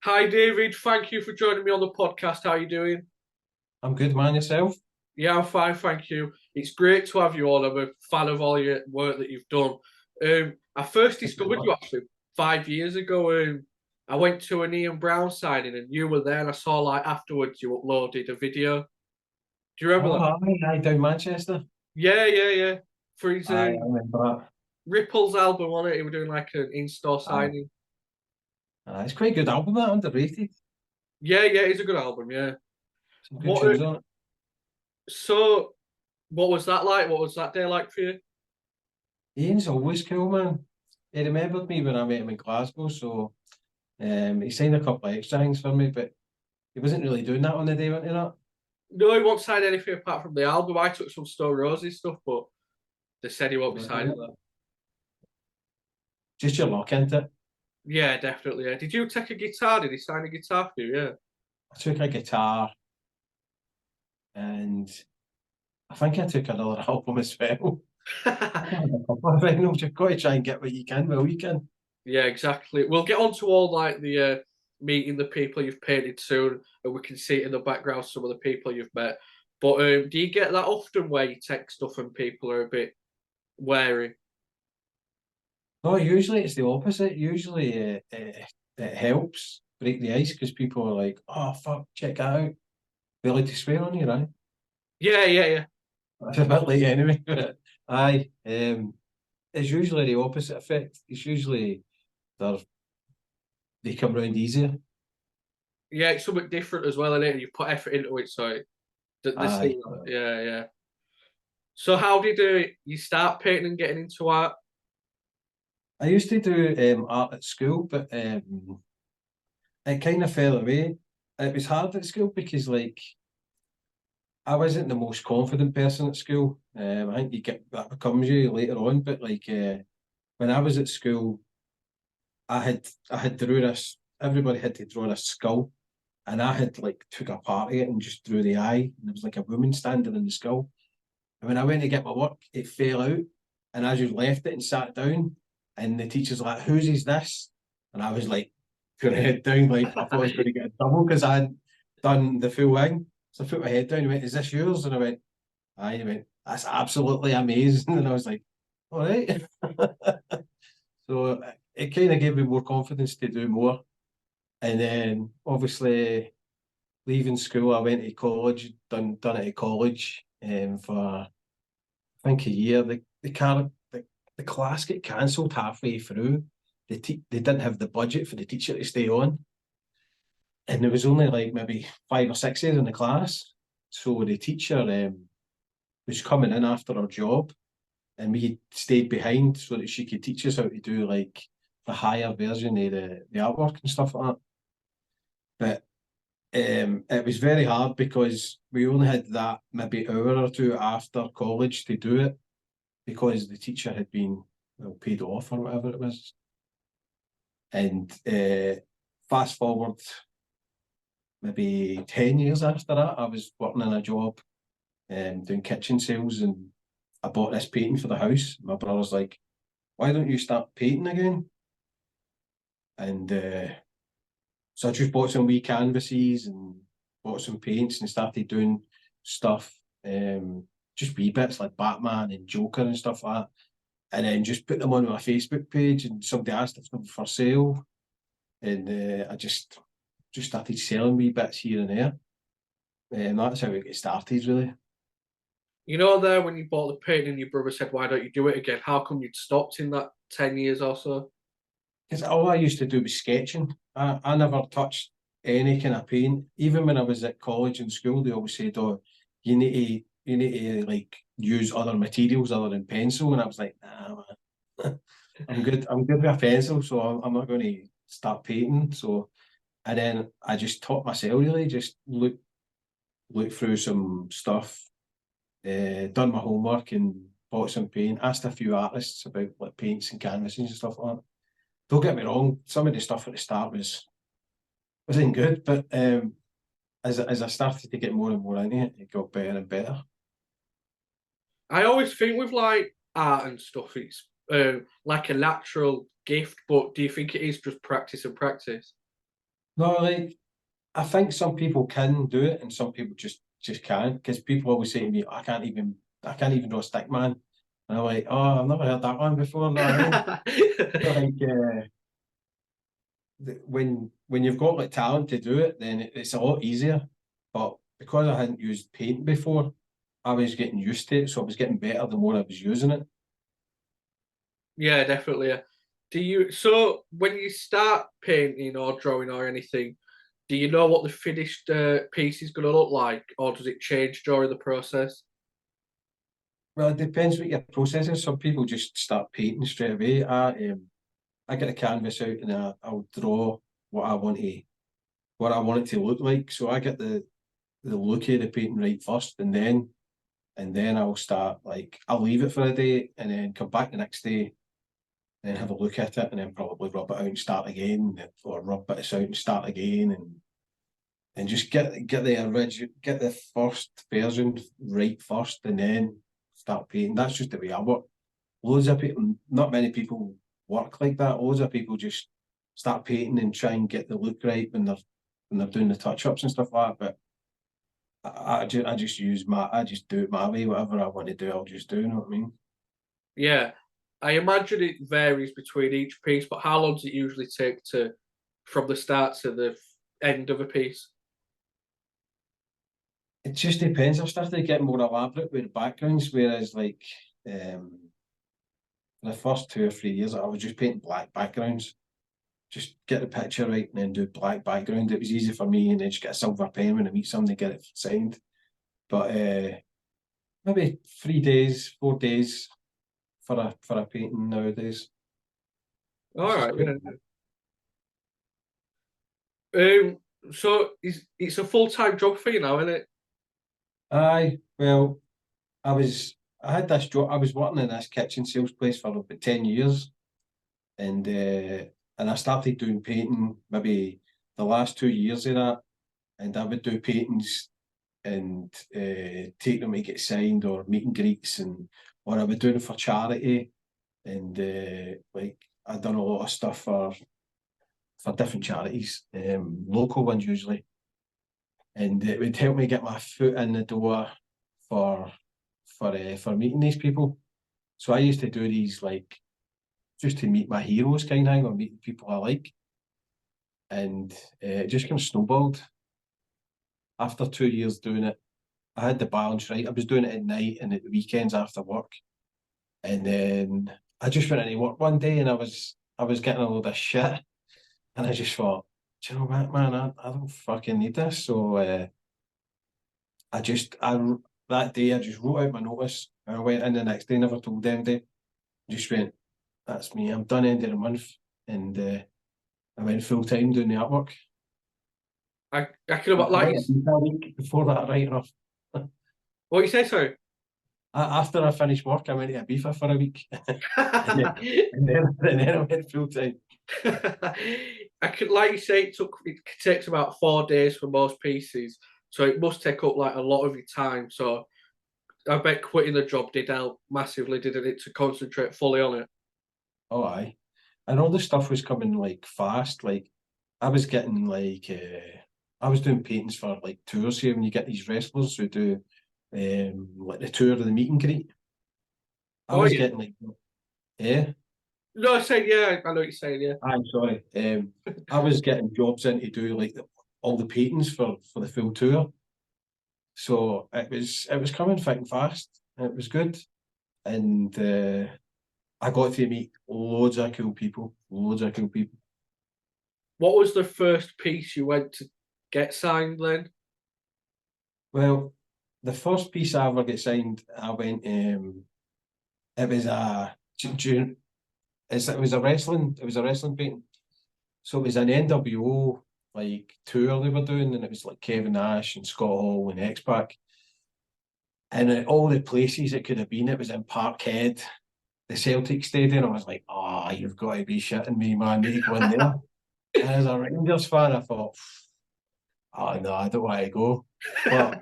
Hi, David. Thank you for joining me on the podcast. How are you doing? I'm good, man. Yourself? Yeah, I'm fine, thank you. It's great to have you on. I'm a fan of all your work that you've done. I first Thank you very discovered you much. actually 5 years ago. I went to an Ian Brown signing and you were there, and I saw like afterwards you uploaded a video. Do you remember Oh, that? aye, down Manchester. Yeah, yeah, yeah. For his Aye, I remember that. Ripples album on it, he was doing like an in-store Aye. signing. It's quite a good album, that underrated. Yeah, yeah, it's a good album. Yeah. Some good What? tunes on it. So, what was that like? What was that day like for you? Ian's always cool, man. He remembered me when I met him in Glasgow, so he signed a couple of extra things for me, but he wasn't really doing that on the day, wasn't he? Not No, he won't sign anything apart from the album. I took some Stone Roses stuff, but they said he won't be signing that. just your luck, isn't it? Yeah, definitely. Yeah. Did you take a guitar? Did he sign a guitar for you? Yeah. I took a guitar and I think I took another album as well. I think I had a couple of vinyls. You've got to try and get what you can while you can. Yeah, exactly. We'll get on to all like the meeting the people you've painted soon, and we can see in the background some of the people you've met. But do you get that often where you take stuff and people are a bit wary? No, usually it's the opposite. Usually it helps break the ice because people are like, oh, fuck, check that out. They like to swear on you, right? Yeah, yeah, yeah. That's a bit late anyway. But aye, it's usually the opposite effect. It's usually they're, they come round easier. Yeah, it's something different as well, isn't it? You put effort into it, so they see Aye. that. Yeah, yeah. So how did you start painting and getting into art? I used to do art at school, but it kind of fell away. It was hard at school because, like, I wasn't the most confident person at school. I think you get that becomes you later on, but like when I was at school, I had drew this. Everybody had to draw this skull, and I had like took a part of it and just drew the eye, and there was like a woman standing in the skull. And when I went to get my work, it fell out, and I just left it and sat down. And the teacher's like, "Whose is this?" And I was like, put my head down, like I thought I was going to get a double because I had done the full thing. So I put my head down and went, "Is this yours?" And I went, "Aye." And he went, "That's absolutely amazing." And I was like, "All right." So it kind of gave me more confidence to do more. And then obviously leaving school, I went to college, done it at college for I think a year. The class got cancelled halfway through. They didn't have the budget for the teacher to stay on, and there was only like maybe 5 or 6 days in the class. So the teacher was coming in after her job, and we stayed behind so that she could teach us how to do like the higher version of the artwork and stuff like that. But it was very hard because we only had that maybe hour or two after college to do it because the teacher had been well paid off or whatever it was. And fast forward maybe 10 years after that, I was working in a job doing kitchen sales, and I bought this painting for the house. My brother's like, "Why don't you start painting again?" And so I just bought some wee canvases and bought some paints and started doing stuff, just wee bits like Batman and Joker and stuff like that. And then just put them on my Facebook page, and somebody asked if they were for sale, and I just started selling wee bits here and there, and that's how it got started, really. You know, there when you bought the painting, your brother said, "Why don't you do it again?" How come you'd stopped in that 10 years or so? Because all I used to do was sketching. I never touched any kind of paint. Even when I was at college and school, they always said, "Oh, you need to like use other materials other than pencil." And I was like, "Nah, man. I'm good. I'm good with a pencil, so I'm not going to start painting." So, and then I just taught myself really, just look through some stuff, done my homework, and bought some paint. Asked a few artists about like paints and canvases and stuff like that. Don't get me wrong, some of the stuff at the start wasn't good, but as I started to get more and more into it, it got better and better. I always think with like art and stuff, it's like a natural gift, but do you think it is just practice and practice? No, like I think some people can do it and some people just can't. Because people always say to me, I can't even draw a stick man. And I'm like, oh, I've never heard that one before. No, I mean, so like when you've got like talent to do it, then it's a lot easier. But because I hadn't used paint before, I was getting used to it, so I was getting better the more I was using it. Yeah, definitely. Yeah. Do you so when you start painting or drawing or anything, do you know what the finished piece is going to look like, or does it change during the process? Well, it depends what your process is. Some people just start painting straight away. I get a canvas out and I'll draw what I want to what I want it to look like. So I get the look of the painting right first, and then I'll start like I'll leave it for a day and then come back the next day and then have a look at it and then probably rub it out and start again, or rub bits out and start again, and just get the original, get the first version right first, and then start painting. That's just the way I work. Loads of people, not many people work like that. Loads of people just start painting and try and get the look right when they're doing the touch ups and stuff like that. But I just do it my way. Whatever I want to do, I'll just do. You know what I mean? Yeah, I imagine it varies between each piece, but how long does it usually take to from the start to the end of a piece? It just depends. I've started getting more elaborate with the backgrounds, whereas like um, the first 2 or 3 years, I was just painting black backgrounds. Just get the picture right and then do black background. It was easy for me, and then just get a silver pen when I meet somebody, get it signed. But maybe 3 days, 4 days for a painting nowadays, All which is right, quick. yeah. So it's a full-time job for you now, isn't it? Aye, well, I had this job. I was working in this kitchen sales place for about 10 years, and I started doing painting maybe the last 2 years of that, and I would do paintings and take them to get signed or meet and greets, or I would do them for charity, and like I done a lot of stuff for different charities, local ones usually, and it would help me get my foot in the door for for meeting these people. So I used to do these like just to meet my heroes kind of thing, or meet people I like, and it just kind of snowballed. After 2 years doing it, I had the balance right. I was doing it at night and at the weekends after work, and then I just went into work one day and I was getting a load of shit, and I just thought, do you know what, man, I don't fucking need this. So I just I that day I just wrote out my notice and I went in the next day, never told anybody. Just went, that's me. I'm done end of the month, and I went full time doing the artwork. I can I like went a week before that, right enough. what you say, sorry. After I finished work, I went to Ibiza for a week, and then I went full time. I could, like you say, it takes about 4 days for most pieces, so it must take up like a lot of your time. So I bet quitting the job did help massively, didn't it, to concentrate fully on it? Oh, aye. And all the stuff was coming like fast. Like I was getting I was doing paintings for like tours here when you get these wrestlers who do like the tour of the meet and greet. I Oh was yeah. getting like, yeah, No, I said yeah. I know what you're saying. Yeah. I'm sorry. I was getting jobs in to do like all the paintings for the full tour. So it was coming thick and fast. It was good. And I got to meet loads of cool people, loads of cool people. What was the first piece you went to get signed then? Well, the first piece I ever get signed, I went. It was a June. It was a wrestling painting. So it was an NWO like tour they were doing, and it was like Kevin Nash and Scott Hall and X Pac, and at all the places it could have been, it was in Parkhead, the Celtic Stadium. I was like, oh, you've got to be shitting me, man. Need to go in there. And as a Rangers fan, I thought, oh no, I don't want to go. But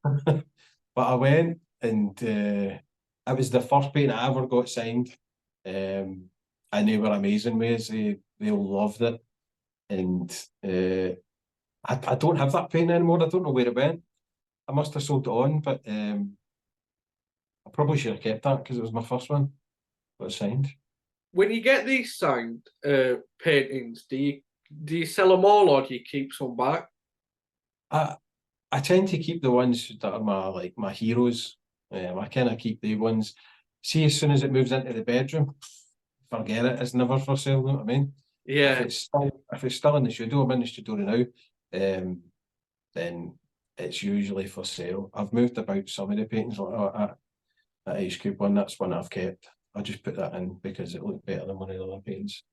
but I went, and it was the first painting I ever got signed. And they were amazing ways. They loved it. and I don't have that painting anymore. I don't know where it went. I must have sold it on, but I probably should have kept that because it was my first one that was signed. When you get these signed paintings, do you sell them all or do you keep some back? I I tend to keep the ones that are my heroes. I kind of keep the ones. See, as soon as it moves into the bedroom, forget it. It's never for sale. You know what I mean? Yeah. If it's still in the studio, I'm in the studio now. Then it's usually for sale. I've moved about some of the paintings like that Ice Cube one. That's one I've kept. I just put that in because it looked better than one of the other paintings.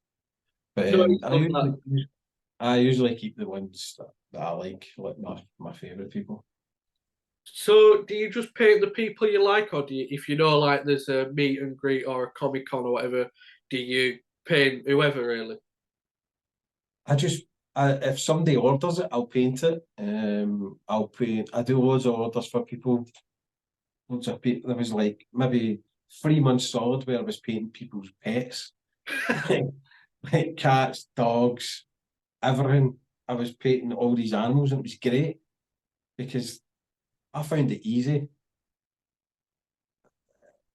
But So he's done that. I usually keep the ones that I like my favourite people. So do you just paint the people you like, or do you, if you know like there's a meet and greet or a Comic Con or whatever, do you paint whoever really? If somebody orders it, I'll paint it. I'll paint. I do loads of orders for people. Loads of people. There was like maybe 3 months solid where I was painting people's pets, like cats, dogs, everything. I was painting all these animals, and it was great because I found it easy.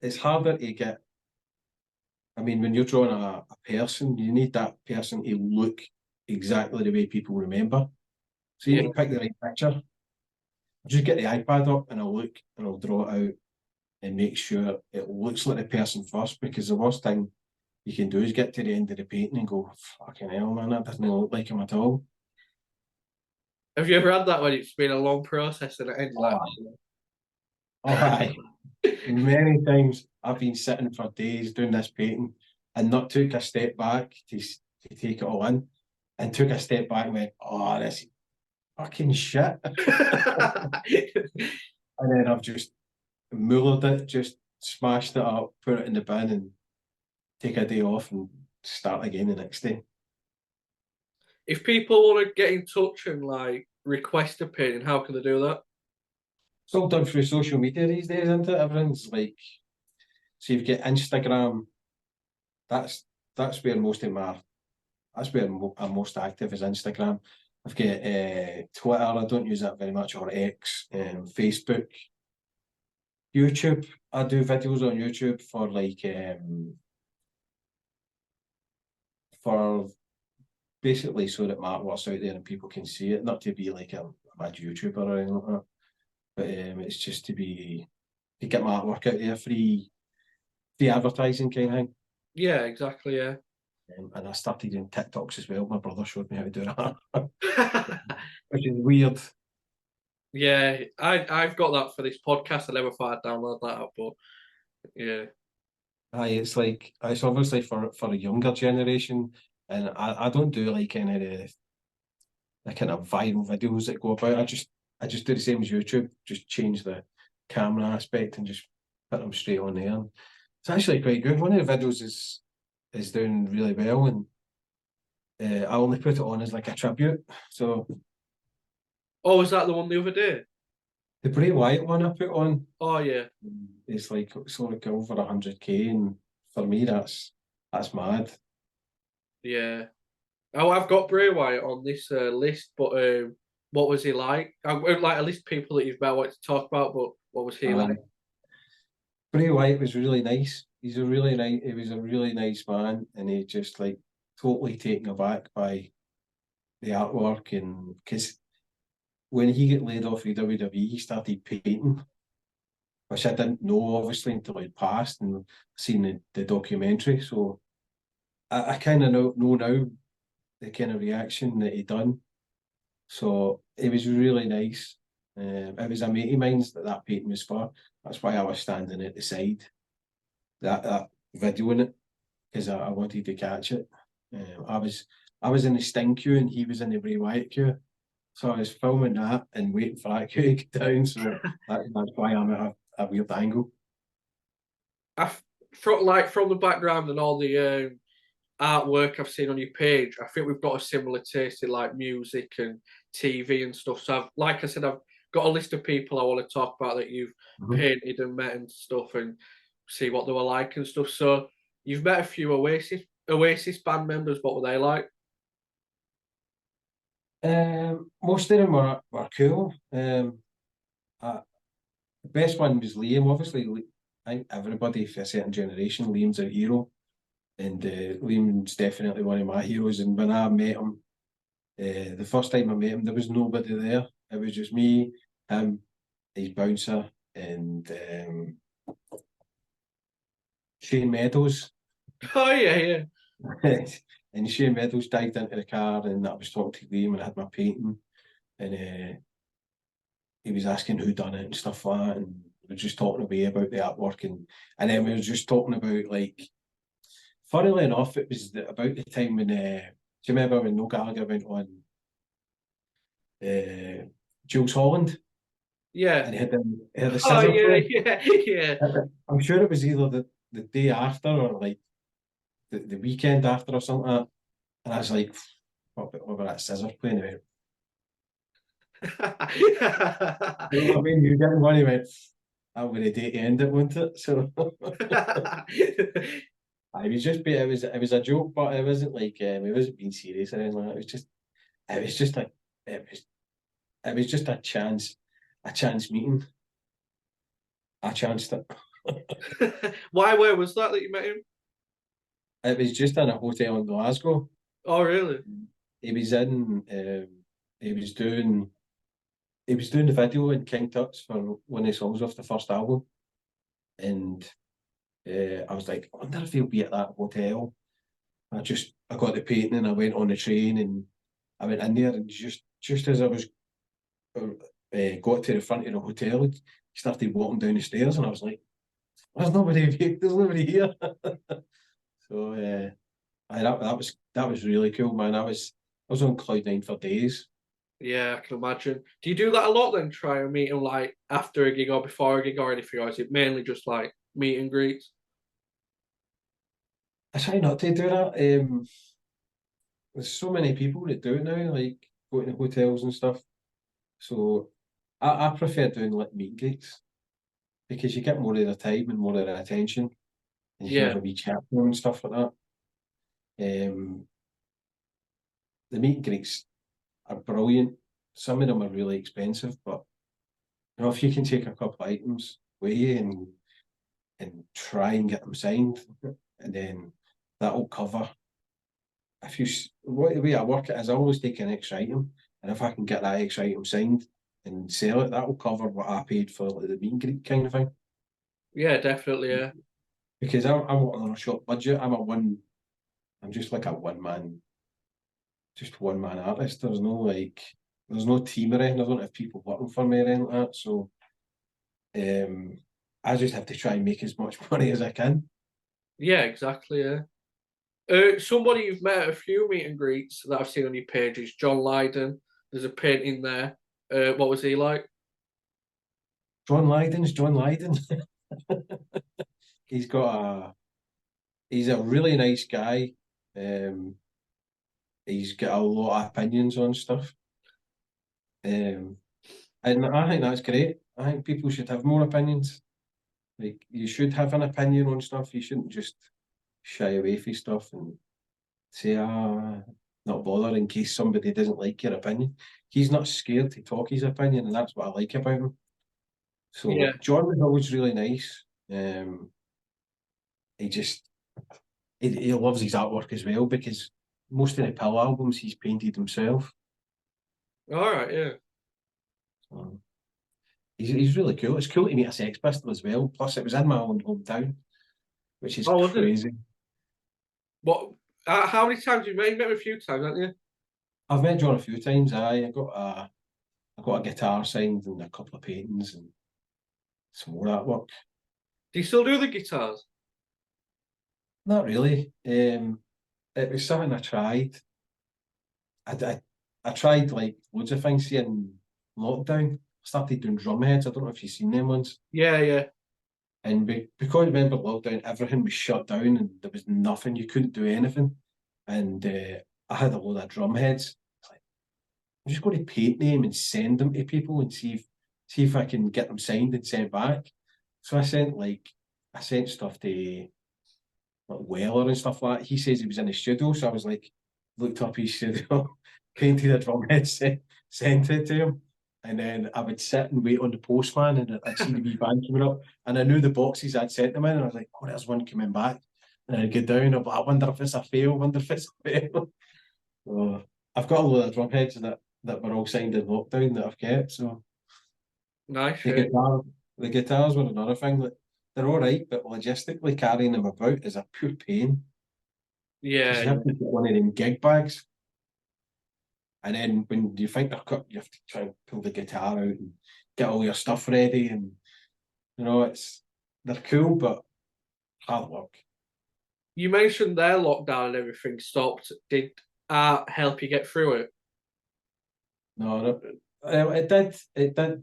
It's harder to get. I mean, when you're drawing a person, you need that person to look exactly the way people remember. So you Yeah. need to pick the right picture. I just get the iPad up and I'll look and I'll draw it out and make sure it looks like the person first, because the worst thing you can do is get to the end of the painting and go, fucking hell, man, that doesn't look like him at all. Have you ever had that when it's been a long process and it ends like, Oh, oh, aye. Many times I've been sitting for days doing this painting and not took a step back to take it all in, and took a step back and went, oh, this is fucking shit. And then I've just mullered it, just smashed it up, put it in the bin, and take a day off and start again the next day. if people want to get in touch and like request a painting, how can they do that? It's all done through social media these days, isn't it? Everyone's like, so you've got Instagram. That's that's where most of my that's where I'm most active is Instagram. I've got Twitter. I don't use that very much, or X, Facebook, YouTube. I do videos on YouTube for for basically so that my artwork's out there and people can see it. Not to be like a mad YouTuber or anything like that, but it's just to get my artwork out there, free advertising kind of thing. Yeah, exactly. Yeah. And I started doing TikToks as well. My brother showed me how to do that, which is weird. Yeah, I've got that for this podcast. I never thought I'd download that up, but yeah. Aye, it's like it's obviously for a younger generation, and I don't do like any of the kind of viral videos that go about. I just do the same as YouTube, just change the camera aspect and just put them straight on there. It's actually quite good. One of the videos is doing really well, and I only put it on as like a tribute. So Oh, was that the one the other day? the Bray Wyatt one I put on, Oh yeah, it's like over 100K, and for me that's mad. yeah. Oh, I've got Bray Wyatt on this list, but what was he like? I would like a list of people that you've about wanted to talk about, but what was he like? Bray Wyatt was really nice. He was a really nice man, and he just like totally taken aback by the artwork, and because when he got laid off of WWE, he started painting, which I didn't know obviously until he passed and seen the documentary. So I kind of know now the kind of reaction that he done. So it was really nice. It was a mate of mine's that painting was for. That's why I was standing at the side, that video in it, because I wanted to catch it. I was in the Sting queue and he was in the Bray Wyatt queue. So I was filming that and waiting for that queue to get down. So that's why I'm at a weird angle. I from the background and all the artwork I've seen on your page, I think we've got a similar taste in like music and TV and stuff. So like I said, I've got a list of people I want to talk about that you've Mhm. painted and met and stuff, and see what they were like and stuff. So you've met a few Oasis band members. What were they like? Most of them were cool. The best one was Liam. Obviously, I think everybody for a certain generation, Liam's a hero, and Liam's definitely one of my heroes. And when I met him, the first time I met him, there was nobody there. It was just me, him, his bouncer, and Shane Meadows. Oh yeah, yeah. And Shane Meadows dived into the car, and I was talking to Liam, and I had my painting, and he was asking who done it and stuff like that, and we were just talking away about the artwork, and then we were just talking about like, funnily enough, it was about the time when do you remember when Noel Gallagher went on Jules Holland, Yeah. and he had the Oh scissor yeah, play? yeah, yeah. I'm sure it was either the day after or like the weekend after or something like that. And I was like, what about that scissor play? And he went, you know what I mean? You getting one? He went, that would a day to end it, wouldn't it? So I was just, it was a joke, but it wasn't like it wasn't being serious or anything like that. It was just like it was, it was just a chance meeting. I chanced it. Why? Where was that you met him? It was just in a hotel in Glasgow. Oh really? He was in, he was doing, he was doing the video in King Tut's for one of the songs off the first album, and I was like, I wonder if he'll be at that hotel. I got the painting and I went on the train and I went in there and just as I was got to the front of the hotel, he started walking down the stairs and I was like, there's nobody here. So that was really cool, man. I was on cloud nine for days. Yeah, I can imagine. Do you do that a lot then? Try and meet him like after a gig or before a gig or anything, or is it mainly just like meet and greets? I try not to do that. There's so many people that do it now, like go to hotels and stuff. So I prefer doing like meet and greets because you get more of their time and more of their attention, and you can have Yeah, a wee chat with them and stuff like that. The meet and greets are brilliant. Some of them are really expensive, but you know, if you can take a couple of items away and try and get them signed, and then that'll cover. If you what the way I work it is, I always take an extra item, and if I can get that extra item signed and sell it, that'll cover what I paid for like, the meet and greet kind of thing. yeah, definitely. Yeah, Because I'm on a short budget. I'm just like a one man artist. There's no team or anything. I don't have people working for me or anything like that. So um, I just have to try and make as much money as I can. yeah, exactly. Yeah. Somebody you've met at a few meet and greets that I've seen on your page is John Lydon. There's a painting there. What was he like? John Lydon. he's got a he's a really nice guy. Um, he's got a lot of opinions on stuff. Um, and I think that's great. I think people should have more opinions. Like you should have an opinion on stuff. You shouldn't just shy away from stuff and say, not bother in case somebody doesn't like your opinion. He's not scared to talk his opinion, and that's what I like about him. Yeah. So John was always really nice. He just he loves his artwork as well because most of the Pill albums he's painted himself. All right. Yeah. So he's really cool. It's cool to meet a Sex Pistol as well. Plus, it was in my own hometown, which is Oh, was it? crazy. What? How many times you met? You met him a few times, haven't you? I've met John a few times. I got a guitar signed and a couple of paintings and some more artwork. Do you still do the guitars? Not really. It was something I tried. I, I tried like loads of things here in lockdown. I started doing drum heads. I don't know if you've seen them ones. Yeah, yeah, And because remember lockdown, everything was shut down and there was nothing. You couldn't do anything. And I had a load of drum heads. It's like, I'm just going to paint them and send them to people and see if I can get them signed and sent back. So I sent stuff to like Weller and stuff like that. He says he was in the studio, so I was like, looked up his studio painted a drum head, sent it to him. And then I would sit and wait on the postman, and I'd see the wee van coming up. And I knew the boxes I'd sent them in, and I was like, oh, there's one coming back. And I'd get down, I'm like, I wonder if it's a fail, wonder if it's a fail. So I've got a load of drum heads that were all signed in lockdown that I've kept. So Nice. the guitar, the guitars were another thing that they're all right, but logistically carrying them about is a pure pain because Yeah, you have to get one of them gig bags. And then when you think they're cut, you have to try and pull the guitar out and get all your stuff ready. And they're cool, but hard work. you mentioned their lockdown and everything stopped. Did art help you get through it? No, no, it did. It did.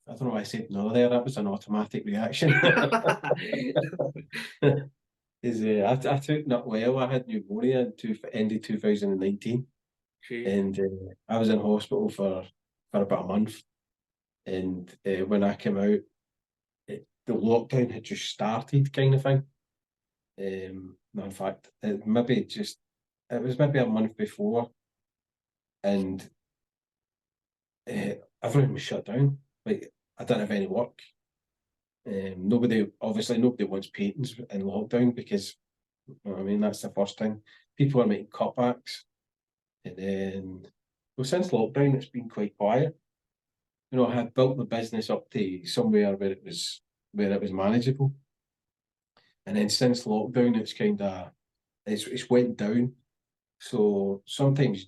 I don't know why I said no there. That was an automatic reaction. I took not well. I had pneumonia in end of 2019, Jeez. and I was in hospital for about a month. And when I came out, the lockdown had just started, kind of thing. No, in fact, it was maybe a month before, and everything was shut down. Like I didn't have any work. Nobody wants paintings in lockdown because you know what I mean that's the first thing. People are making cutbacks, and then well, since lockdown it's been quite quiet. I had built the business up to somewhere where it was manageable, and then since lockdown it's went down. So sometimes you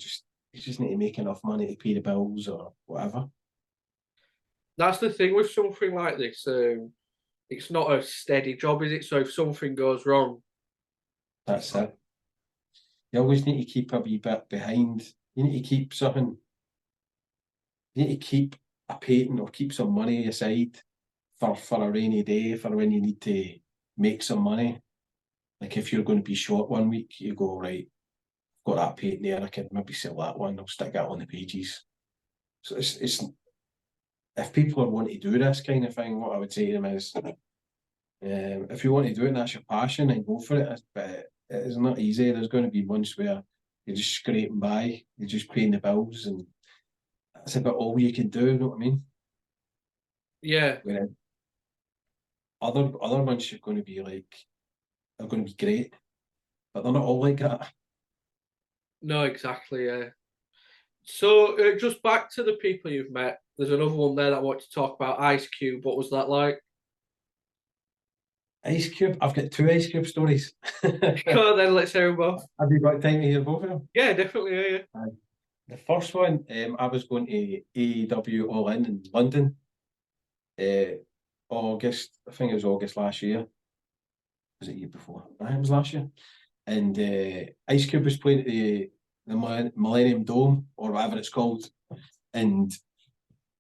just need to make enough money to pay the bills or whatever. That's the thing with something like this. It's not a steady job, is it? So if something goes wrong, That's it. You always need to keep a wee bit behind. You need to keep something. You need to keep a painting or keep some money aside for a rainy day, for when you need to make some money. Like if you're going to be short one week, you go, right, I've got that painting there, I could maybe sell that one, I'll stick that on the pages. So it's if people are wanting to do this kind of thing, what I would say to them is if you want to do it and that's your passion, then go for it. But it is not easy. There's going to be months where you're just scraping by, you're just paying the bills, and that's about all you can do. You know what I mean? yeah, Whereas other months they're going to be great, but they're not all like that. no, exactly. Yeah. So just back to the people you've met. There's another one there that I want to talk about. Ice Cube. What was that like? Ice Cube. I've got two Ice Cube stories. Go on then, let's hear them both. Have you got time to hear both of them? Yeah, definitely. Yeah, yeah. The first one, I was going to AEW All In London, uh, August. I think it was August last year. Was it year before? I think it was last year. And Ice Cube was playing at the Millennium Dome or whatever it's called, and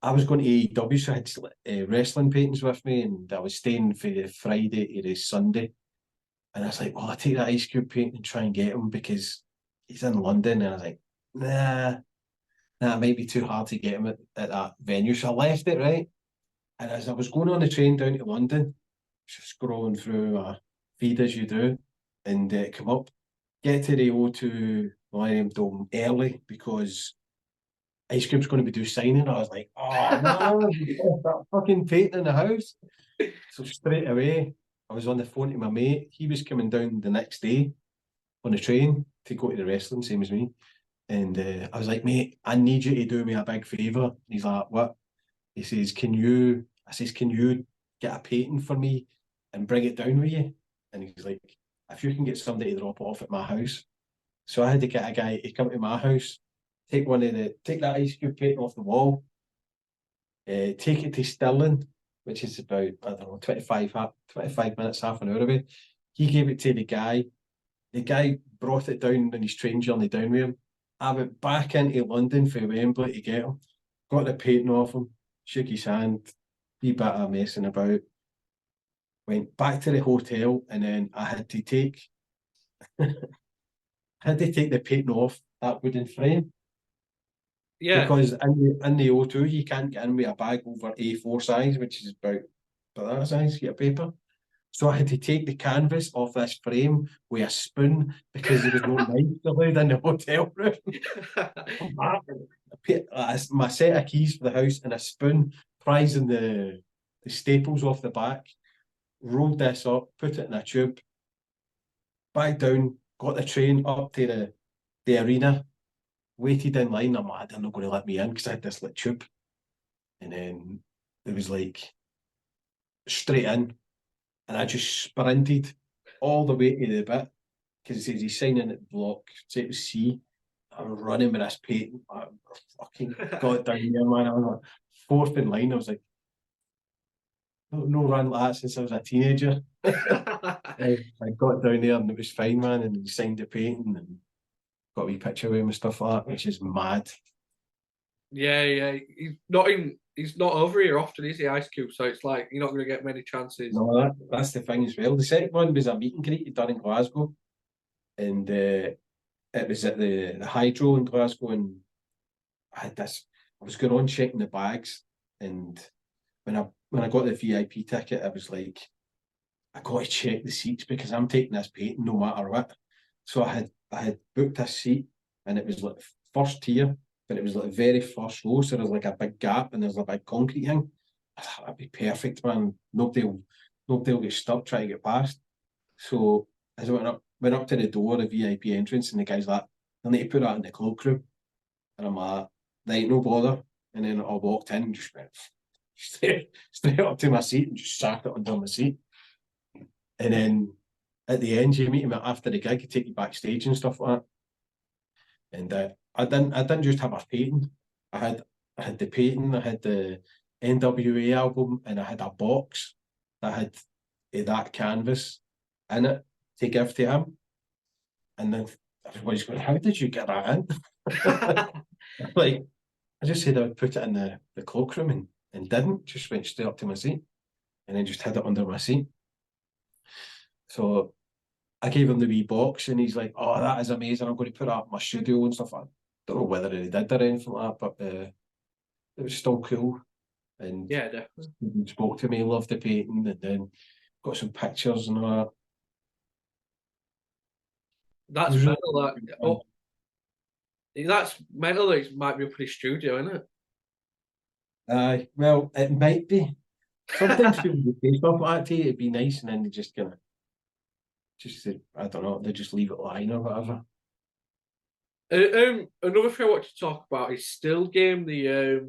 I was going to AEW, so I had wrestling paintings with me, and I was staying for the Friday to the Sunday, and I was like, "Well, I'll take that Ice Cube painting and try and get him because he's in London," and I was like, "Nah, it might be too hard to get him at that venue," so I left it right. And as I was going on the train down to London, just scrolling through my feed as you do, and come up, get to the O2 Millennium Dome early because Ice Cube's going to be doing signing. I was like, oh man, that fucking painting in the house. So straight away, I was on the phone to my mate. He was coming down the next day on the train to go to the wrestling, same as me. And I was like, mate, I need you to do me a big favour. He's like, what? He says, can you get a painting for me and bring it down with you? And he's like, if you can get somebody to drop off at my house. So I had to get a guy to come to my house, take that Ice Cube painting off the wall, take it to Stirling, which is about, I don't know, 25 minutes, half an hour away. He gave it to the guy. The guy brought it down on his train journey down with him. I went back into London for Wembley to get him, got the painting off him, shook his hand, wee bit of messing about, went back to the hotel, and then I had to take the painting off that wooden frame Yeah. because in the O2 you can't get in with a bag over A4 size, which is about that size, get paper. So I had to take the canvas off this frame with a spoon because there was no knife allowed in the hotel room. My set of keys for the house and a spoon, prizing the staples off the back, rolled this up, put it in a tube, back down, got the train up to the arena, waited in line. I'm like, they're not going to let me in because I had this like tube. And then it was like straight in. And I just sprinted all the way to the bit because it says he's signing at block, so it was C. I'm running with this painting. I fucking got it down there, man. I was like fourth in line. I was like, no run like that since I was a teenager. I got down there and it was fine, man. And he signed the painting and got a wee picture with him and stuff like that, which is mad. Yeah. He's not over here often, is he, Ice Cube? So it's like you're not going to get many chances. No, that's the thing as well. The second one was a meet and greet done in Glasgow, and it was at the Hydro in Glasgow, and I had this. I was going on checking the bags, and when I got the VIP ticket, I was like, I got to check the seats because I'm taking this painting no matter what. So I had booked a seat, and it was like first tier, but it was like very first row. So there's like a big gap, and there's a big concrete thing. I thought that'd be perfect, man. Nobody will get stuck trying to get past. So as I went up to the door, the VIP entrance, and the guy's like, I need to put that in the cloakroom. And I'm like, right, no bother. And then I walked in and just went straight up to my seat and just sat it under my seat. And then at the end, you meet him after the gig, he take you backstage and stuff like that. And I didn't just have a painting. I had the painting, I had the NWA album, and I had a box that had that canvas in it to give to him. And then everybody's going, how did you get that in? Like, I just said I would put it in the cloakroom and didn't, just went straight up to my seat and then just hid it under my seat. So I gave him the wee box and he's like, oh, that is amazing. I'm going to put that up in my studio and stuff. I don't know whether he did or anything like that, but it was still cool. And Yeah, definitely. he spoke to me, loved the painting, and then got some pictures and all that. It That's was really mental. That's mental. That it might be up in his studio, isn't it? well, it might be. Sometimes people would say stuff like that to you, it'd be nice, and then they just kind of, I don't know, they just leave it lying or whatever. Another thing I want to talk about is Still Game, the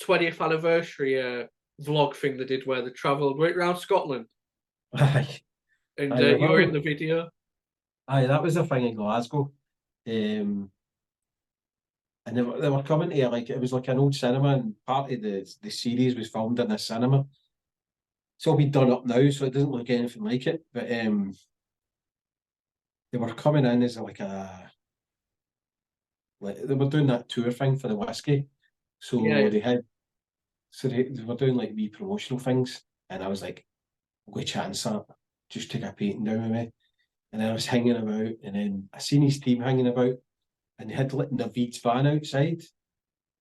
20th anniversary vlog thing they did where they travelled right around Scotland, Aye, and aye, you were in the video. that was a thing in Glasgow. And they were coming to like it was like an old cinema, and part of the series was filmed in a cinema. It's all been done up now, so it doesn't look anything like it. But they were coming in as like they were doing that tour thing for the whiskey. So Yeah. they were doing like wee promotional things, and I was like, I'll go chance that. Just took a painting down with me, and then I was hanging about, and then I seen his team hanging about, and they had like Naveed's van outside,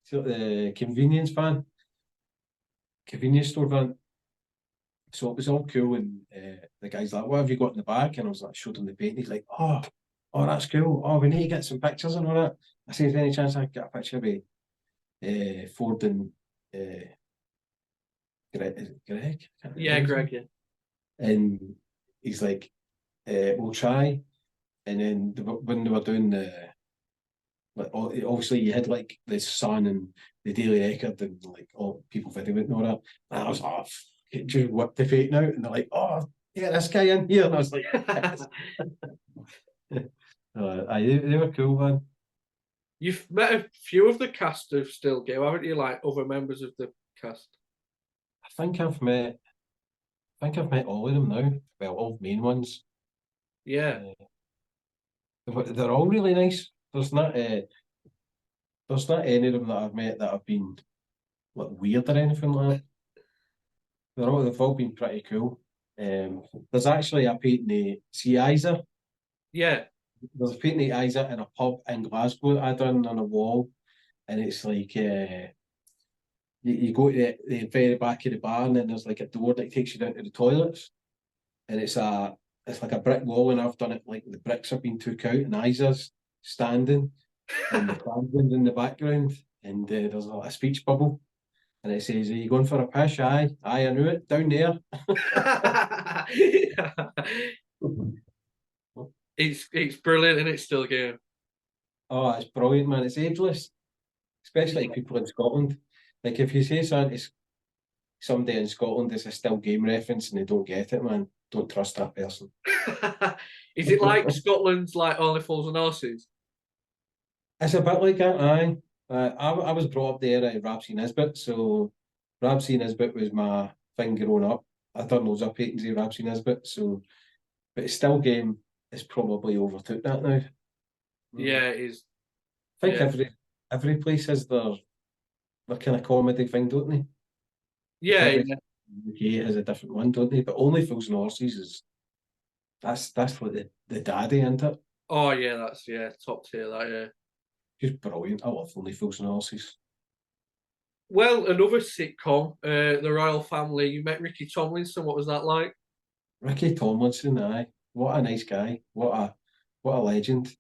so the convenience store van. So it was all cool, and the guy's like, "What have you got in the bag?" And I was like, showed him the paint. He's like, "Oh, that's cool. Oh, we need to get some pictures and all that." I said, "Is there any chance I could get a picture of Ford and Greg? Is it Greg? Yeah, Greg. Yeah. And he's like, "We'll try." And then when they were doing like obviously you had like the Sun and the Daily Record and like all people videoing and all that. And I was like, just whipped the painting out, and they're like, "Oh, yeah, this guy in here," and I was like, yes. They were cool, man. You've met a few of the cast of Still Game, haven't you? Like other members of the cast. I think I've met all of them now. Well, all the main ones. Yeah. They're all really nice. There's not any of them that I've met that have been like weird or anything like that. They've all been pretty cool. There's actually a painting see Isa. Yeah. There's a painting of Isa in a pub in Glasgow that I done on a wall, and it's like you go to the very back of the bar, and then there's like a door that takes you down to the toilets. and it's like a brick wall, and I've done it like the bricks have been took out, and Isa's standing, and the Klansman's in the background, and there's a speech bubble, and it says, "Are you going for a piss?" Aye, I knew it down there. It's brilliant and it's still a game. Oh, it's brilliant, man. It's ageless, especially people in Scotland. Like if you say something to somebody in Scotland, it's a still game reference, and they don't get it, man. Don't trust that person. Is it like Scotland's like Only Fools and Horses? It's a bit like that, aye. I was brought up there at Rapsy Nisbet, so Rapsy Nisbet was my thing growing up. I've done loads of paintings at Rapsy Nisbet, so but it's still game is probably overtook that now. Yeah, it is. I think Yeah, every place has their kind of comedy thing, don't they? Like yeah, every yeah. UK has a different one, don't they? But Only Fools and Horses is that's like the daddy, isn't it? Oh yeah, that's top tier. That yeah. Just brilliant. I love Only Fools and Horses. Well, another sitcom, The Royal Family. You met Ricky Tomlinson. What was that like? Ricky Tomlinson, aye. What a nice guy. What a legend.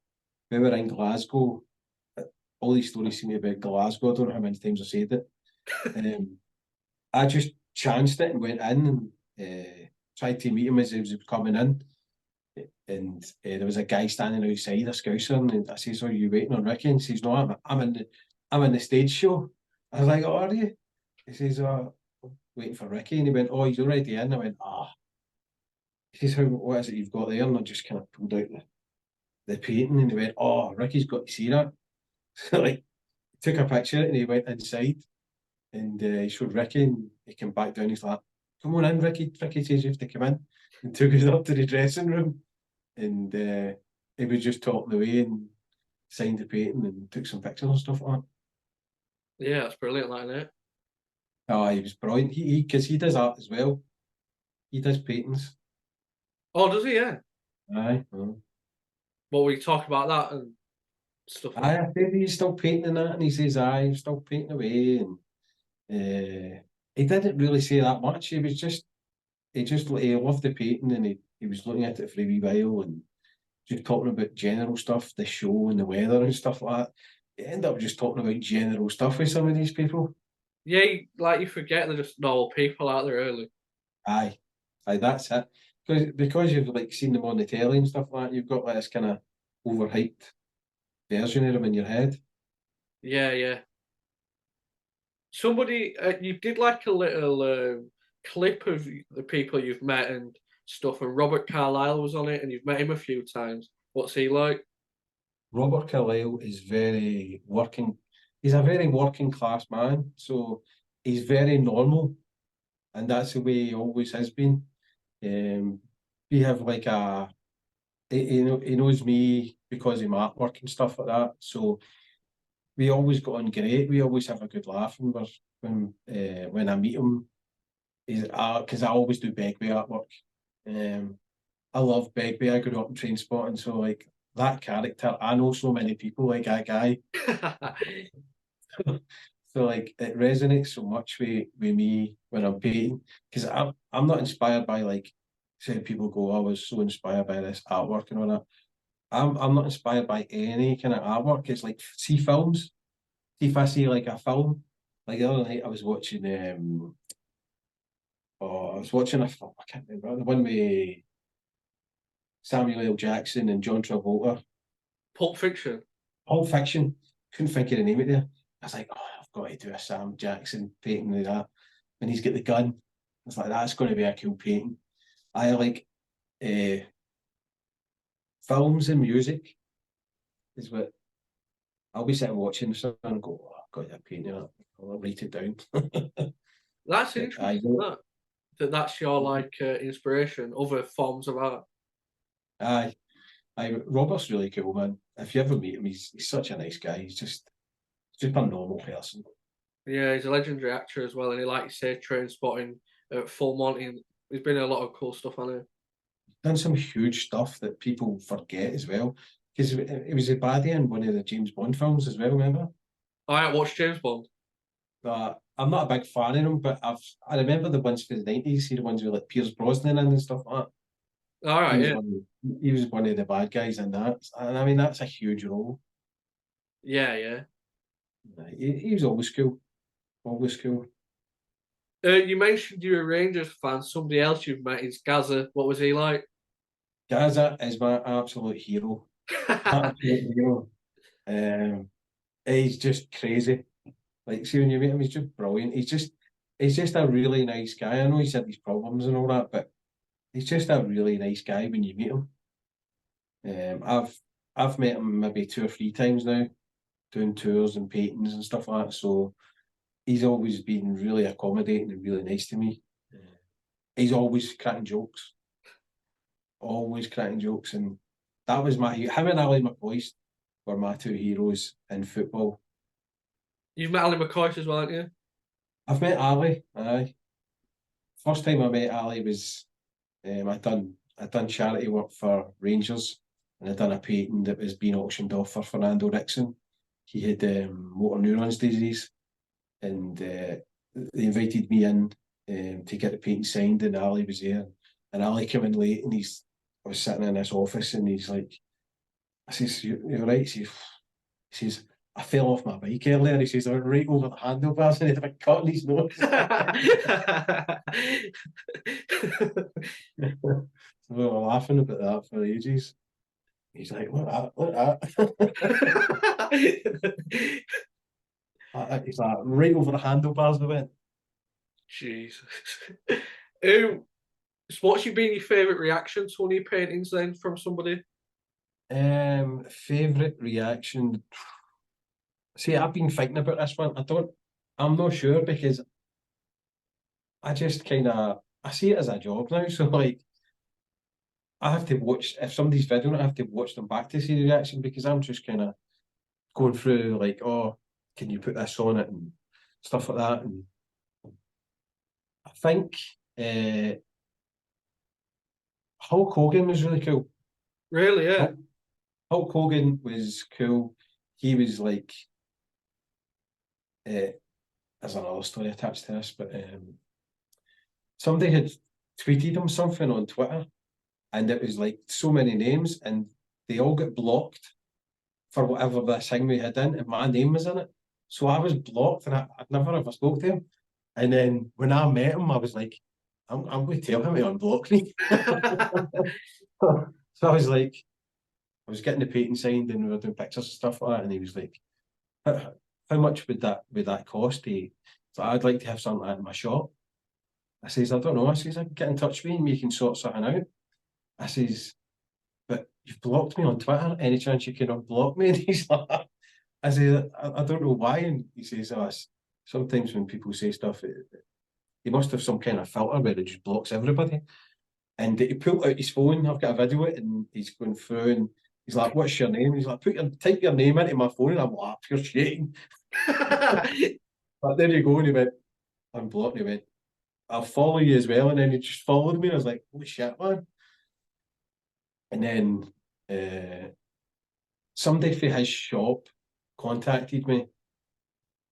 We were in Glasgow. All these stories seem to be about Glasgow. I don't know how many times I said it. Um, I just chanced it and went in and tried to meet him as he was coming in. And there was a guy standing outside, a scouser, and I says, "Are you waiting on Ricky?" And he says, "No, I'm in the stage show." I was like, "Oh, are you?" He says, "Oh, waiting for Ricky." And he went, "Oh, he's already in." I went, "Ah." He says, what is it you've got there?" And I just kind of pulled out the painting, and he went, "Oh, Ricky's got to see that." So, like, took a picture and he went inside, and he showed Ricky, and he came back down. He's like, "Come on in, Ricky." Ricky says you have to come in, and took us up to the dressing room, and he was just talking away and signed the painting and took some pictures and stuff like that. Yeah, that's brilliant, like that. Oh, he was brilliant. He because he does art as well. He does paintings. Oh, does he? Yeah. Aye. Oh. Well, we talk about that and stuff like. Aye, I said he's still painting that, and he says, "Aye, he's still painting away." And he didn't really say that much. He loved the painting, and he was looking at it for a wee while and just talking about general stuff, the show and the weather and stuff like that. He ended up just talking about general stuff with some of these people. Yeah, like you forget they're just normal people out there early. Aye, that's it. Because you've like seen them on the telly and stuff like that, you've got like this kind of overhyped version of them in your head. Yeah, yeah. Somebody, you did like a little clip of the people you've met and stuff, and Robert Carlyle was on it, and you've met him a few times. What's he like? Robert Carlyle is very working. He's a very working class man, so he's very normal, and that's the way he always has been. Um, we have like he knows me because of my artwork and stuff like that. So we always got on great. We always have a good laugh when I meet him. Because I always do Begbie artwork. Um, I love Begbie. I grew up in train spotting, so like that character, I know so many people like that guy. So like it resonates so much with me when I'm painting because I'm not inspired by like say people go, "Oh, I was so inspired by this artwork and all that." I'm not inspired by any kind of artwork. It's like see films. See if I see like a film. Like the other night I was watching I was watching a film, I can't remember the one with Samuel L. Jackson and John Travolta. Pulp Fiction. Pulp Fiction. Couldn't think of the name of it there. I was like, "Oh, I've got to do a Sam Jackson painting of that." When he's got the gun. I was like, that's going to be a cool painting. I like uh, films and music is what I'll be sitting watching something and go, "Oh, I've got that painting up. I'll write it down." That's But I interesting. That's your like inspiration. Other forms of art. aye, Robert's really cool, man. If you ever meet him, he's such a nice guy. He's just a normal person. Yeah, he's a legendary actor as well, and he like you say, train spotting at Full Monty. He's been in a lot of cool stuff on it. Done some huge stuff that people forget as well. Because he was a baddie in one of the James Bond films as well, remember? I haven't watched James Bond. But I'm not a big fan of him, but I remember the ones for the 90s, see the ones with like Pierce Brosnan in and stuff like that. All He right, was yeah, he was one of the bad guys in that, and I mean that's a huge role. yeah, yeah. He was always cool, always cool. You mentioned you're a Rangers fan. Somebody else you've met is Gaza. What was he like? Gaza is my absolute hero, absolute hero. Um, he's just crazy. Like, see when you meet him, he's just brilliant. He's just a really nice guy. I know he's had these problems and all that, but he's just a really nice guy when you meet him. I've met him maybe 2 or 3 times now, doing tours and paintings and stuff like that. So he's always been really accommodating and really nice to me. He's always cracking jokes, and that was him and Ali McCoist were my two heroes in football. You've met Ali McCoy as well, haven't you? I've met Ali. Aye, first time I met Ali was I done charity work for Rangers, and I done a painting that was being auctioned off for Fernando Rickson. He had motor neurons disease, and they invited me in to get the painting signed, and Ali was there. And Ali came in late, and I was sitting in his office, and he's like, I says, You're right. He says, I fell off my bike earlier. He says, I went right over the handlebars and he had a cut in his nose. So we were laughing about that for ages. He's like, look at that. He's like, right over the handlebars we went. Jesus. So what's been your favourite reaction to one of your paintings then from somebody? Favourite reaction. See, I've been thinking about this one. I'm not sure because I just I see it as a job now. So like, I have to watch, if somebody's videoing it, I have to watch them back to see the reaction because I'm just kind of going through like, oh, can you put this on it and stuff like that. And I think uh, Hulk Hogan was really cool. Really, yeah. Hulk, Hulk Hogan was cool. He was like, uh, there's another story attached to this, but somebody had tweeted him something on Twitter, and it was like so many names, and they all got blocked for whatever this thing we had in, and my name was in it. So I was blocked, and I'd never ever spoke to him. And then when I met him, I was like, I'm going to tell him to unblock me. So I was like, I was getting the painting signed, and we were doing pictures and stuff like that, and he was like, how much would that cost? So I'd like to have something like that in my shop. I says, I don't know. I says, I can get in touch with you and you can sort something out. I says, but you've blocked me on Twitter. Any chance you can unblock me? And he's like, I say, I don't know why. And he says, oh, sometimes when people say stuff, he must have some kind of filter where it just blocks everybody. And he pulled out his phone. I've got a video of it, and he's going through and he's like, what's your name? He's like, type your name into my phone. And I'm like, you're shaking. But there you go. And he went, unblock. And he went, I'll follow you as well. And then he just followed me. And I was like, holy shit, man. And then somebody for his shop contacted me,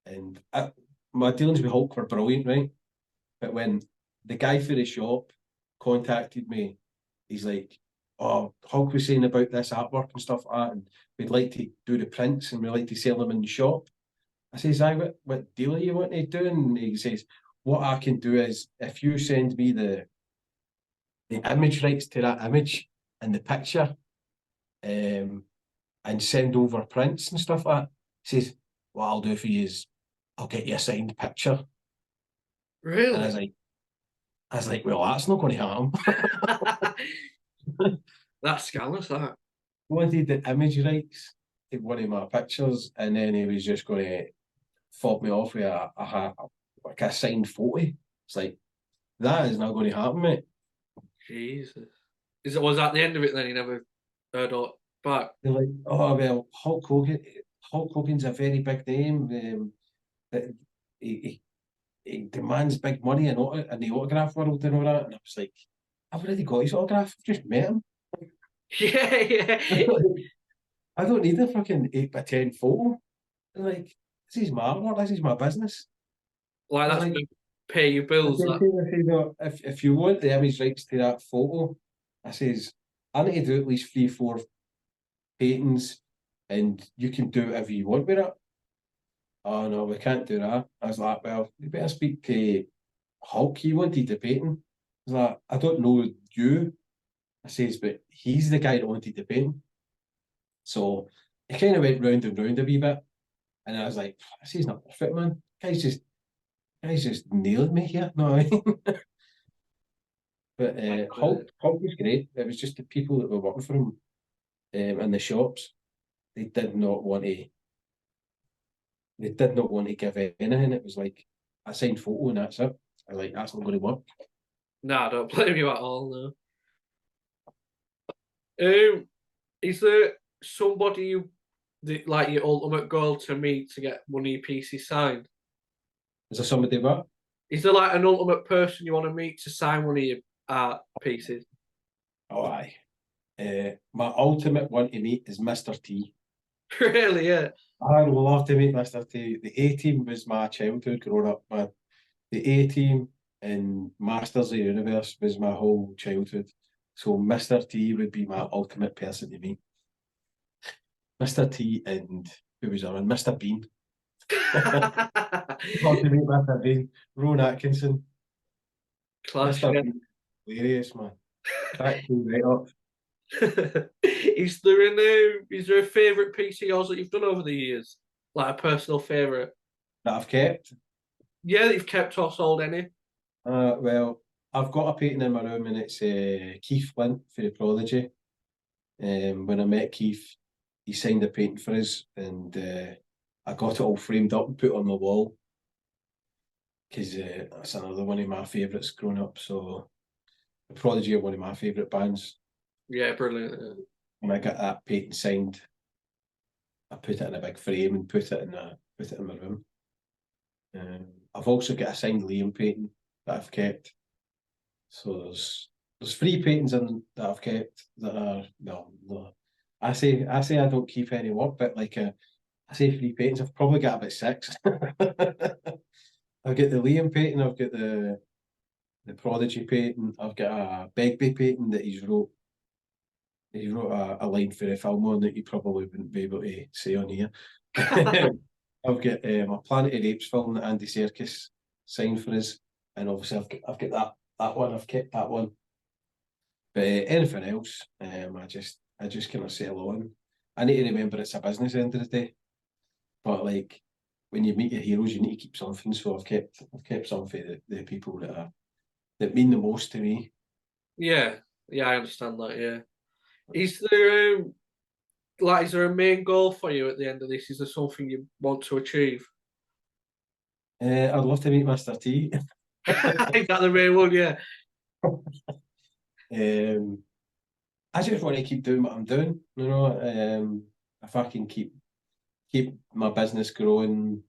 and my dealings with Hulk were brilliant, right? But when the guy for the shop contacted me, he's like, "Oh, Hulk was saying about this artwork and stuff like that, and we'd like to do the prints and we'd like to sell them in the shop." I says, "I what deal are you want to do?" And he says, "What I can do is if you send me the image rights to that image and the picture, um, and send over prints and stuff like that." He says, "What I'll do for you is I'll get you a signed picture." And Really? I was like, well, that's not going to happen. That's scandalous, that. Wanted the image rights to one of my pictures, and then he was just going to fob me off with like a signed photo. It's like, that is not going to happen, mate. Jesus. Was that the end of it then? He never heard it back? They're like, oh, well, Hulk Hogan's a very big name. That he demands big money in the autograph world and all that. And I was like, I've already got his autograph. I've just met him. Yeah, yeah. I don't need a fucking 8x10 photo. Like, this is my artwork. This is my business. Like, I that's like, to pay your I bills. said That. to him, I said, "No, if you want the image rights to that photo, I says, I need to do at least 3, 4 paintings, and you can do whatever you want with it. Oh no, we can't do that. I was like, well, you better speak to Hulk. He wanted the painting. I was like, I don't know you. I says, but he's the guy that wanted the painting. So it kind of went round and round a wee bit. And I was like, this is not perfect, man. Guys just nailed me here. No, I mean? But Hulk was great. It was just the people that were working for him in the shops. They did not want to. They did not want to give anything. It was like a signed photo and that's it. I was like, that's not going to work. Nah, I don't blame you at all. No. Is there somebody you like your ultimate goal to meet to get one of your pieces signed? Is there somebody what? Is there like an ultimate person you want to meet to sign one of your art pieces? Oh, aye. My ultimate one to meet is Mr. T. Really, yeah. I would love to meet Mr. T. The A Team was my childhood growing up, man. The A Team and Masters of the Universe was my whole childhood. So Mr. T would be my ultimate person to meet. Mr. T and who was the other one? Mr. Bean. Love to meet Mr. Bean. Rowan Atkinson. Clash, Mr. yeah. Bean. Hilarious, man. Crack me right up. Is there a favourite piece of yours that you've done over the years? Like a personal favourite? That I've kept. Yeah, that you've kept or sold any? Well, I've got a painting in my room and it's Keith Flint for the Prodigy. When I met Keith, he signed a painting for us and I got it all framed up and put on my wall because that's another one of my favourites growing up. So the Prodigy are one of my favourite bands. Yeah, brilliant. When I got that painting signed, I put it in a big frame and put it in my room. I've also got a signed Liam painting that I've kept. So there's 3 paintings in that I've kept that are no. I say I don't keep any work, but like I say 3 paintings. I've probably got about 6. I've got the Liam painting. I've got the Prodigy painting. I've got a Begbie painting that he's wrote. He wrote a line for the film on that you probably wouldn't be able to say on here. I've got a Planet of the Apes film that Andy Serkis signed for us, and obviously I've got that one. I've kept that one. But anything else, I just kind of settle on. I need to remember it's a business at the end of the day. But like when you meet your heroes, you need to keep something. So I've kept some for the people that mean the most to me. Yeah, yeah, I understand that. Yeah. Is there a main goal for you at the end of this? Is there something you want to achieve? I'd love to meet Mr. T. Is that the main one? Yeah. I just want to keep doing what I'm doing. You know, if I can keep my business growing,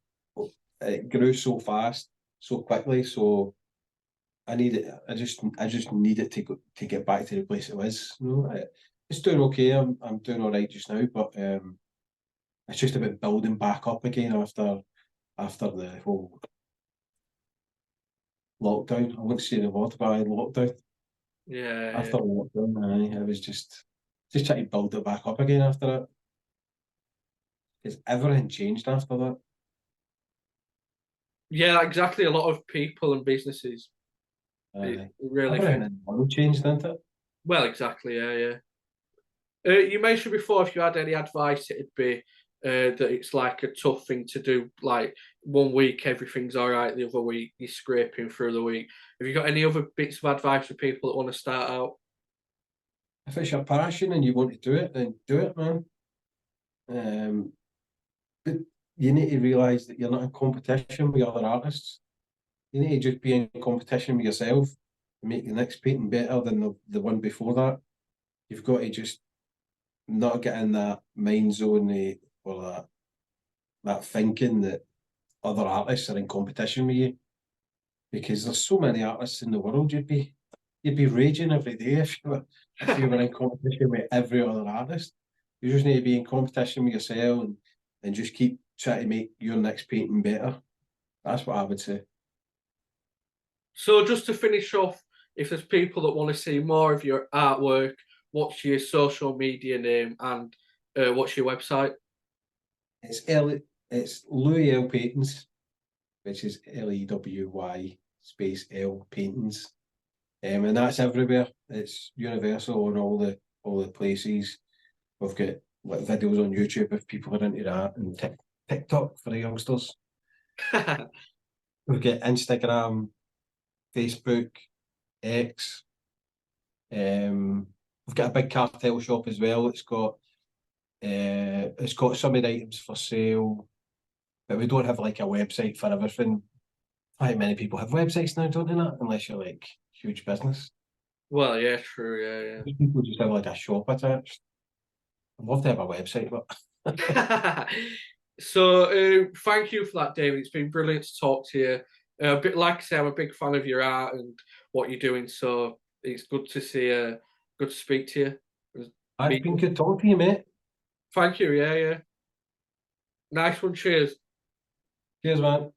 it grew so fast, so quickly. So I need it. I just need it to get back to the place it was. You know, it's doing okay. I'm doing all right just now, but it's just about building back up again after the whole lockdown. I won't say the word, but lockdown. Yeah. After lockdown, I was just trying to build it back up again after it. Because everything changed after that. Yeah, exactly. A lot of people and businesses it really Everything think. in the world changed, didn't it? Well, exactly. Yeah, yeah. You mentioned before if you had any advice, it'd be that it's like a tough thing to do. Like one week everything's all right, the other week you're scraping through the week. Have you got any other bits of advice for people that want to start out? If it's your passion and you want to do it, then do it, man. But you need to realise that you're not in competition with other artists. You need to just be in competition with yourself and make the next painting better than the one before that. You've got to just not get in that mind zone or that thinking that other artists are in competition with you. Because there's so many artists in the world, you'd be raging every day if you were in competition with every other artist. You just need to be in competition with yourself and just keep trying to make your next painting better. That's what I would say. So just to finish off, if there's people that want to see more of your artwork, what's your social media name and what's your website? It's Lewy L Paintings, which is Lewy space L Paintings. And that's everywhere. It's universal on all the places. We've got like videos on YouTube if people are into that, and TikTok for the youngsters. We've got Instagram, Facebook, X. We've got a big cartel shop as well. It's got some of the items for sale, but we don't have like a website for everything. I think many people have websites now, don't they? Not unless you're like huge business. Well, yeah, true, yeah, People just have like a shop attached. I'd love to have a website, but yeah. So, thank you for that, David. It's been brilliant to talk to you. A bit like I say, I'm a big fan of your art and what you're doing. So it's good to see, good to speak to you. it's been good talking to you, mate. Thank you. Yeah, yeah. Nice one. Cheers. Cheers, man.